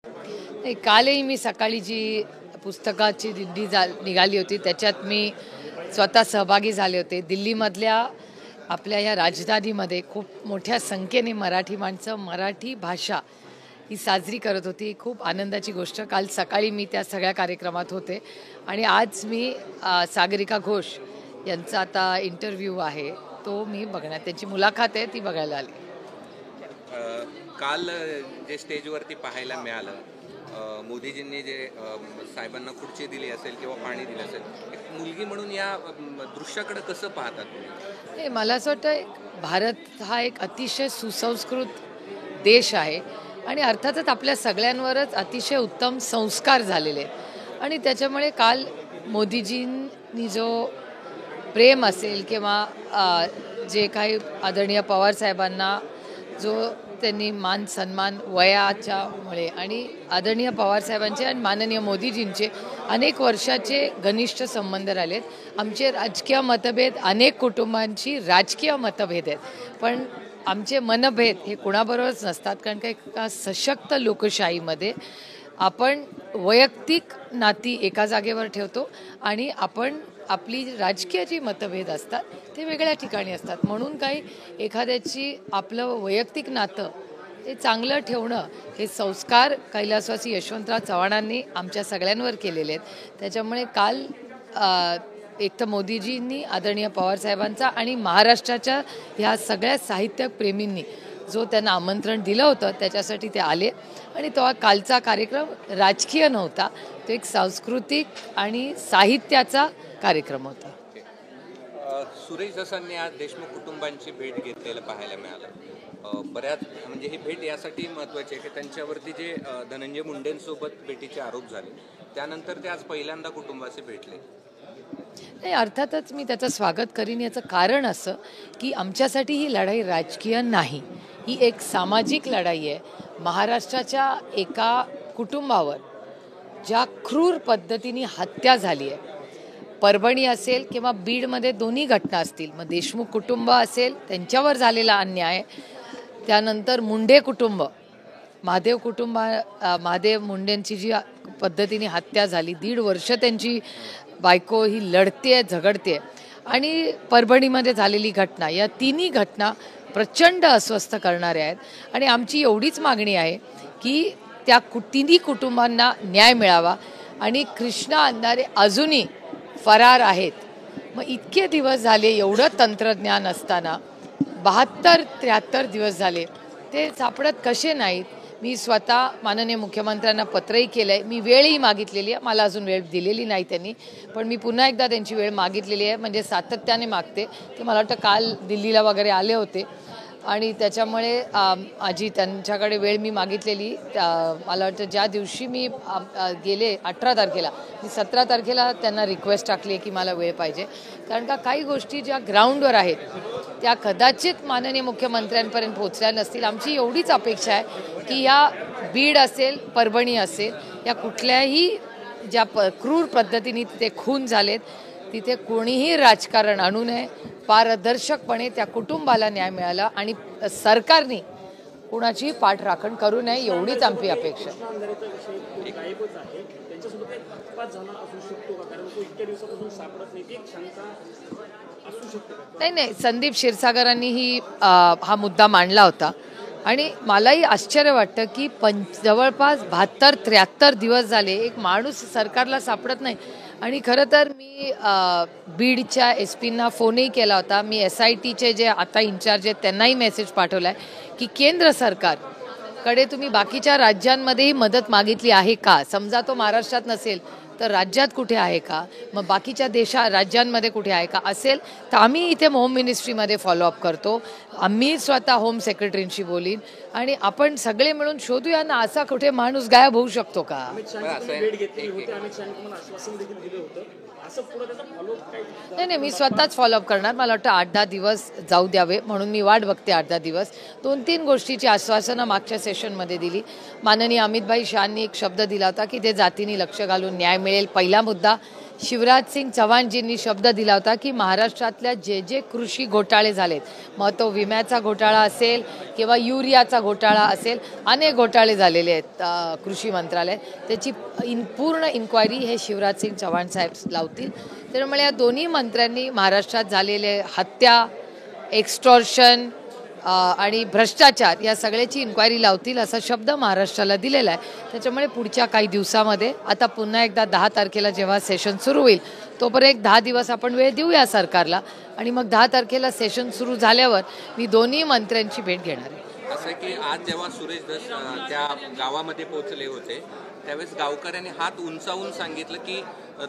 नाही, कालही मी सकाळी जी पुस्तकाची दिंडी निघाली होती त्याच्यात मी स्वतः सहभागी झाले होते. दिल्लीमधल्या आपल्या या राजधानीमध्ये खूप मोठ्या संख्येने मराठी माणसं मराठी भाषा ही साजरी करत होती. खूप आनंदाची गोष्ट. काल सकाळी मी त्या सगळ्या कार्यक्रमात होते आणि आज मी सागरिका घोष यांचा आता इंटरव्ह्यू आहे तो मी बघण्यात, त्यांची मुलाखत आहे ती बघायला आली. काल जे स्टेजवरती पाहायला मिळालं, मोदीजींनी जे साहेबांना खुर्ची दिली असेल किंवा पाणी दिलं असेल, एक मुलगी म्हणून या दृश्याकडे कसं पाहतात तुम्ही? मला असं वाटतं भारत हा एक अतिशय सुसंस्कृत देश आहे आणि अर्थातच आपल्या सगळ्यांवरच अतिशय उत्तम संस्कार झालेले आणि त्याच्यामुळे काल मोदीजींनी जो प्रेम असेल किंवा जे काही आदरणीय पवार साहेबांना जो त्यांनी मान सन्मान वयाच्यामुळे आणि आदरणीय पवार साहेबांचे आणि माननीय मोदीजींचे अनेक वर्षाचे घनिष्ठ संबंध राहिलेत. आमचे राजकीय मतभेद अनेक कुटुंबांची राजकीय मतभेद आहेत, पण आमचे मनभेद हे कुणाबरोबरच नसतात. कारण का एका सशक्त लोकशाहीमध्ये आपण वैयक्तिक नाती एका जागेवर ठेवतो आणि आपण आपली राजकीय जी मतभेद असतात ते वेगळ्या ठिकाणी असतात. म्हणून काही एखाद्याची आपलं वैयक्तिक नातं हे चांगलं ठेवणं हे संस्कार कैलासवासी यशवंतराव चव्हाणांनी आमच्या सगळ्यांवर केलेले आहेत. त्याच्यामुळे काल एक तर मोदीजींनी आदरणीय पवारसाहेबांचा आणि महाराष्ट्राच्या ह्या सगळ्या साहित्यक प्रेमींनी जो त्यांना आमंत्रण दिलं होतं त्याच्यासाठी ते आले आणि तो कालचा कार्यक्रम राजकीय नव्हता, तो एक सांस्कृतिक आणि साहित्याचा कार्यक्रम होता. सुरेश दसांनी आज देशमुख कुटुंबांची भेट घेतलेलं पाहायला मिळालं. बऱ्याच म्हणजे ही भेट यासाठी महत्त्वाची आहे की त्यांच्यावरती जे धनंजय मुंडेंसोबत भेटीचे आरोप झाले त्यानंतर ते आज पहिल्यांदा कुटुंबाचे भेटले. नाही, अर्थातच मी त्याचं स्वागत करीन. याचं कारण असं की आमच्यासाठी ही लढाई राजकीय नाही, ही एक सामाजिक लढाई आहे. महाराष्ट्राच्या एका कुटुंबावर ज्या क्रूर पद्धतीने हत्या झाली आहे, परभणी असेल किंवा बीडमध्ये दोन्ही घटना असतील, मग देशमुख कुटुंब असेल त्यांच्यावर झालेला अन्याय, त्यानंतर मुंडे कुटुंब, महादेव मुंडेंची जी पद्धतीने हत्या झाली, 1.5 वर्ष त्यांची बायको ही लढते झगडते आणि परभणीमध्ये झालेली घटना, या तिन्ही घटना प्रचंड अस्वस्थ करणाऱ्या आहेत. आणि आमची एवढीच मागणी आहे की त्या तिन्ही कुटुंबांना न्याय मिळावा. आणि कृष्णा अंधारे अजूनही फरार आहेत. मग इतके दिवस झाले, एवढं तंत्रज्ञान असताना 72-73 दिवस झाले, ते सापडत कसे नाहीत? मी स्वतः माननीय मुख्यमंत्र्यांना पत्रही केलं आहे, मी वेळही मागितलेली आहे. मला अजून वेळ दिलेली नाही त्यांनी, पण मी पुन्हा एकदा त्यांची वेळ मागितलेली आहे. म्हणजे सातत्याने मागते. ते मला वाटतं काल दिल्लीला वगैरे आले होते आणि त्याच्यामुळे आजी त्यांच्याकडे वेळ मी मागितलेली. मला वाटतं ज्या दिवशी मी गेले 18 तारखेला, मी 17 तारखेला त्यांना रिक्वेस्ट टाकली आहे की मला वेळ पाहिजे. कारण का काही गोष्टी ज्या ग्राउंडवर आहेत त्या कदाचित माननीय मुख्यमंत्र्यांपर्यंत पोहोचल्या नसतील. आमची एवढीच अपेक्षा आहे की या बीड असेल, परभणी असेल, या कुठल्याही ज्या क्रूर पद्धतीने तिथे खून झालेत तिथे कोणीही राजकारण आणू नये, पारदर्शकपणे त्या कुटुंबाला न्याय मिळाला आणि सरकारने कुणाचीही पाठराखण करू नये, एवढीच आमची अपेक्षा. नाही, संदीप क्षीरसागरांनीही हा मुद्दा मांडला होता आणि मलाही आश्चर्य वाटतं की जवळपास 72-73 दिवस झाले एक माणूस सरकारला सापडत नाही. आणि खरं तर मी बीडच्या SP-ना फोनही केला होता. मी SITचे जे आता इन्चार्ज आहेत त्यांनाही मेसेज पाठवला आहे की केंद्र सरकारकडे तुम्ही बाकीच्या राज्यांमध्येही मदत मागितली आहे का? समजा तो महाराष्ट्रात नसेल तर राज्यात कुठे आहे का, मग बाकीच्या राज्यांमध्ये कुठे आहे का? असेल तर आम्ही इथे होम मिनिस्ट्रीमध्ये फॉलोअप करतो. आम्ही स्वतः होम सेक्रेटरींशी बोलीन आणि आपण सगळे मिळून शोधूया ना, असा कुठे माणूस गायब होऊ शकतो का? नाही, मी स्वतःच फॉलोअप करणार. मला वाटतं 8-10 दिवस जाऊ द्यावे म्हणून मी वाट बघते. 8-10 दिवस 2-3 गोष्टीची आश्वासनं मागच्या सेशनमध्ये दिली. माननीय अमितभाई शहांनी एक शब्द दिला होता की ते जातीने लक्ष घालून न्याय मिळेल. पहिला मुद्दा. शिवराज सिंग चव्हाणजींनी शब्द दिला होता की महाराष्ट्रातल्या जे जे कृषी घोटाळे झालेत, मग तो विम्याचा घोटाळा असेल किंवा युरियाचा घोटाळा असेल, अनेक घोटाळे झालेले आहेत कृषी मंत्रालय, त्याची पूर्ण इन्क्वायरी हे शिवराज सिंग चव्हाण साहेब लावतील. त्यामुळे या दोन्ही मंत्र्यांनी महाराष्ट्रात झालेले हत्या, एक्स्टॉर्शन आणि भ्रष्टाचार या सगळ्याची इन्क्वायरी लावतील असा शब्द महाराष्ट्राला दिलेला आहे. त्याच्यामुळे पुढच्या काही दिवसामध्ये आता पुन्हा एकदा 10 तारखेला जेव्हा सेशन सुरू होईल तोपर्यंत 10 दिवस आपण वेळ देऊया सरकारला आणि मग 10 तारखेला सेशन सुरू झाल्यावर मी दोन्ही मंत्र्यांची भेट घेणार आहे. असं की आज जेव्हा सुरेश धस त्या गावामध्ये पोहोचले होते त्यावेळेस गावकऱ्यांनी हात उंचावून सांगितलं की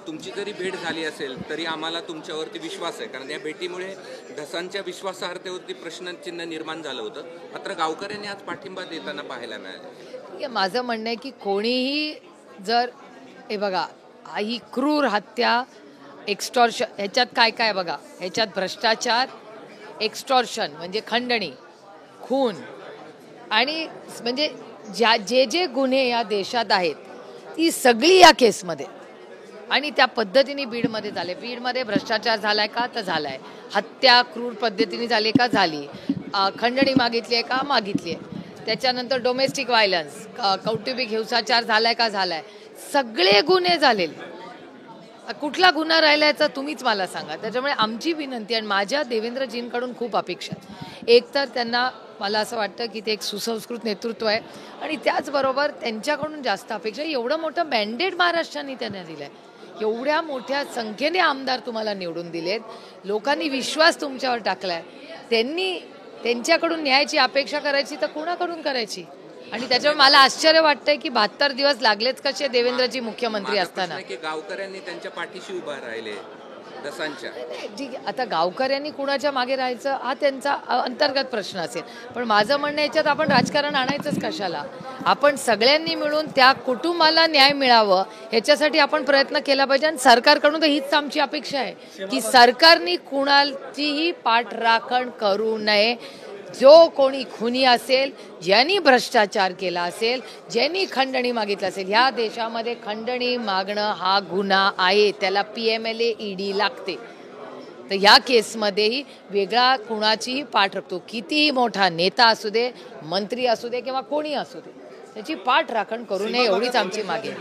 तुमची जरी भेट झाली असेल तरी आम्हाला तुमच्यावरती विश्वास आहे, कारण या भेटीमुळे धसांच्या विश्वासार्हतेवरती प्रश्नचिन्ह निर्माण झालं होतं. मात्र गावकऱ्यांनी आज पाठिंबा देताना पाहायला मिळाले. माझं म्हणणं आहे की कोणीही जर हे बघा ही क्रूर हत्या, एक्स्टॉर्शन, ह्याच्यात काय काय बघा, ह्याच्यात भ्रष्टाचार, एक्स्टॉर्शन म्हणजे खंडणी, खून आणि म्हणजे जे जे गुन्हे या देशात आहेत ती सगळी या केसमध्ये आणि त्या पद्धतीने बीडमध्ये झाले. बीडमध्ये भ्रष्टाचार झालाय का तर झालाय, हत्या क्रूर पद्धतीने झाली का झाली, खंडणी मागितली आहे का मागितली आहे, त्याच्यानंतर डोमेस्टिक व्हायलन्स, कौटुंबिक हिंसाचार झालाय का झालाय, सगळे गुन्हे झालेले. कुठला गुन्हा राहिलायचा तुम्हीच मला सांगा. त्याच्यामुळे आमची विनंती आणि माझ्या देवेंद्रजींकडून खूप अपेक्षा आहेत. एक तर त्यांना मला असं वाटतं की ते एक सुसंस्कृत नेतृत्व आहे आणि त्याचबरोबर त्यांच्याकडून जास्त अपेक्षा, एवढं मोठं मॅन्डेट महाराष्ट्राने त्यांना दिलं आहे, एवढ्या मोठ्या संख्येने आमदार तुम्हाला निवडून दिलेत, लोकांनी विश्वास तुमच्यावर टाकला आहे, त्यांच्याकडून न्यायाची अपेक्षा करायची तर कोणाकडून करायची. आणि त्याच्यामुळे मला आश्चर्य वाटतंय की 72 दिवस लागलेच कसे देवेंद्रजी मुख्यमंत्री असताना. गावकऱ्यांनी त्यांच्या पाठीशी उभा राहिले दसांच्या. ठीक आहे, आता गावकऱ्यांनी कुणाच्या मागे राहायचं हा त्यांचा अंतर्गत प्रश्न असेल, पण माझं म्हणणं याच्यात आपण राजकारण आणायचंच कशाला. आपण सगळ्यांनी मिळून त्या कुटुंबाला न्याय मिळावं ह्याच्यासाठी आपण प्रयत्न केला पाहिजे. आणि सरकारकडून तर हीच आमची अपेक्षा आहे की सरकारने कुणाचीही पाठराखण करू नये. जो कोणी खुनी असेल, ज्यांनी भ्रष्टाचार केला असेल, ज्यांनी खंडणी मागितलं असेल, ह्या देशामध्ये खंडणी मागणं हा गुन्हा आहे, त्याला PMLA ED लागते. तर ह्या केसमध्येही वेगळा कुणाचीही पाठ राखतो, कितीही मोठा नेता असू दे, मंत्री असू दे किंवा कोणी असू दे, त्याची पाठ राखण करू नये एवढीच आमची मागे.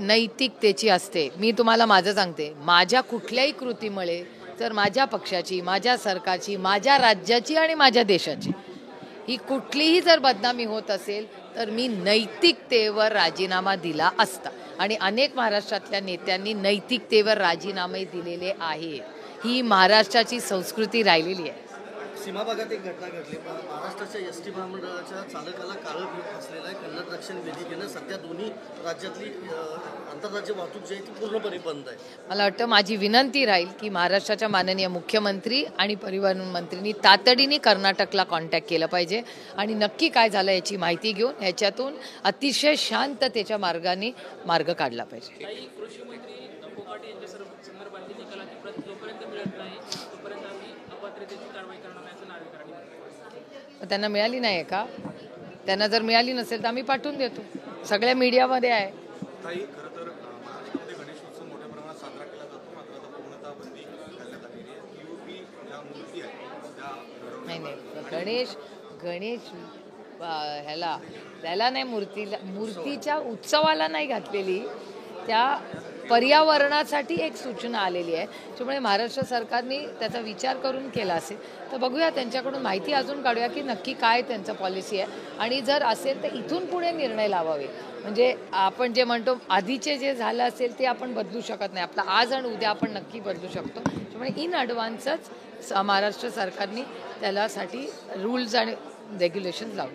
नैतिकतेची असते. मी तुम्हाला माझं सांगते, माझ्या कुठल्याही कृतीमुळे जर माझ्या पक्षाची, माझ्या सरकारची, माझ्या राज्याची आणि माझ्या देशाची ही कुठलीही जर बदनामी होत असेल तर मी नैतिकतेवर राजीनामा दिला असता. आणि अनेक महाराष्ट्रातल्या नेत्यांनी नैतिकतेवर राजीनामे दिलेले आहे. ही महाराष्ट्राची संस्कृती राहिलेली आहे. सीमा भागात एक घटना घडली. महाराष्ट्राच्या ST महामंडळाच्या चालकाला काळं भेट असलेला आहे. कन्नड रक्षण वेदिकेनं सध्या दोन्ही राज्यातली आंतरराज्य वाहतूक जी आहे ती पूर्णपणे बंद आहे. मला वाटतं माझी विनंती राहील की महाराष्ट्राच्या माननीय मुख्यमंत्री आणि परिवहन मंत्रींनी तातडीने कर्नाटकला कॉन्टॅक्ट केलं पाहिजे आणि नक्की काय झालं याची माहिती घेऊन ह्याच्यातून अतिशय शांततेच्या मार्गाने मार्ग काढला पाहिजे. त्यांना मिळाली नाही आहे का? त्यांना जर मिळाली नसेल तर आम्ही पाठवून देतो. सगळ्या मीडियामध्ये आहे. नाही गणेश ह्याला नाही, मूर्तीच्या उत्सवाला नाही घातलेली, त्या पर्यावरणासाठी एक सूचना आलेली आहे. त्यामुळे महाराष्ट्र सरकारने त्याचा विचार करून केला असेल तर बघूया, त्यांच्याकडून माहिती अजून काढूया की नक्की काय त्यांचं पॉलिसी आहे. आणि जर असेल तर इथून पुढे निर्णय लावावे. म्हणजे आपण जे म्हणतो आधीचे जे झालं असेल ते आपण बदलू शकत नाही, आपलं आज आणि उद्या आपण नक्की बदलू शकतो. त्यामुळे इन ॲडव्हान्सच महाराष्ट्र सरकारने त्यासाठी रूल्स आणि रेग्युलेशन्स लावले.